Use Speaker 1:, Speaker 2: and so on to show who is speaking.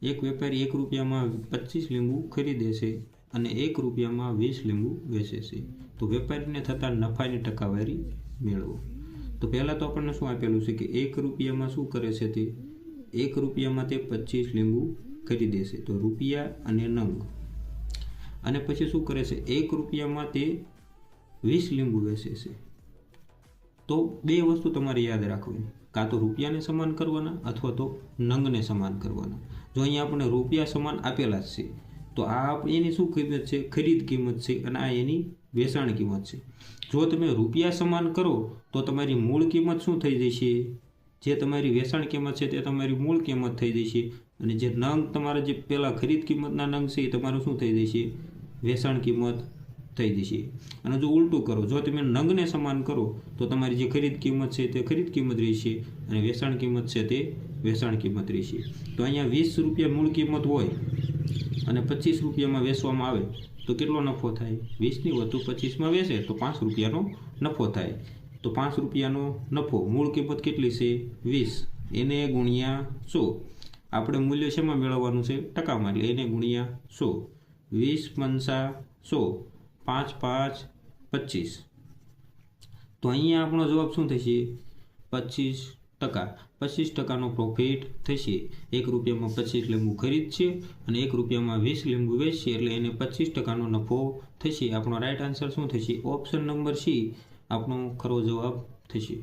Speaker 1: એક વેપારી 1 રૂપિયામાં 25 લીંબુ ખરીદે છે અને 1 રૂપિયામાં 20 લીંબુ વેચે છે, તો વેપારીને થતા નફાની ટકાવારી મેળવો। તો પહેલાં તો આપણને શું આપેલું છે કે 1 રૂપિયામાં શું કરે છે તે 1 રૂપિયામાં તે 25 લીંબુ ખરીદે છે, તો રૂપિયા અને નંગ, અને પછી શું કરે છે 1 રૂપિયામાં તે 20 લીંબુ વેચે છે। તો બે વસ્તુ તમારે યાદ રાખવી, કાં તો રૂપિયાને સમાન કરવાના અથવા તો નંગને સમાન કરવાના। જો અહીંયા આપણે રૂપિયા સમાન આપેલા જ છે, તો આ એની શું કિંમત છે? ખરીદ કિંમત છે, અને આ એની વેચાણ કિંમત છે। જો તમે રૂપિયા સમાન કરો તો તમારી મૂળ કિંમત શું થઈ જશે? જે તમારી વેચાણ કિંમત છે તે તમારી મૂળ કિંમત થઈ જશે, અને જે નંગ તમારા જે પહેલાં ખરીદ કિંમતના નંગ છે એ તમારું શું થઈ જશે? વેચાણ કિંમત થઈ જશે। અને જો ઉલટું કરો, જો તમે નંગને સમાન કરો તો તમારી જે ખરીદ કિંમત છે તે ખરીદ કિંમત રહેશે, અને વેચાણ કિંમત છે તે વેચાણ કિંમત રહેશે। તો અહીંયા 20 રૂપિયા મૂળ કિંમત હોય અને 25 રૂપિયામાં વેચવામાં આવે તો કેટલો નફો થાય? 20ની વધુ 25માં વેચે તો 5 રૂપિયાનો નફો થાય। તો 5 રૂપિયાનો નફો, મૂળ કિંમત કેટલી છે? 20, એને ગુણ્યા 100। આપણે મૂલ્ય શેમાં મેળવવાનું છે? ટકામાં, એટલે એને ગુણ્યા 100। 20 પંચા 100, 5 5 25। તો અહીંયા આપણો જવાબ શું થશે? 25%। 25%નો પ્રોફિટ થશે। 1 રૂપિયામાં 25 લીંબુ ખરીદશે અને 1 રૂપિયામાં 20 લીંબુ વેચશે, એટલે એને 25%નો નફો થશે। આપણો રાઈટ આન્સર શું થશે? ઓપ્શન નંબર સી આપણો ખરો જવાબ થશે।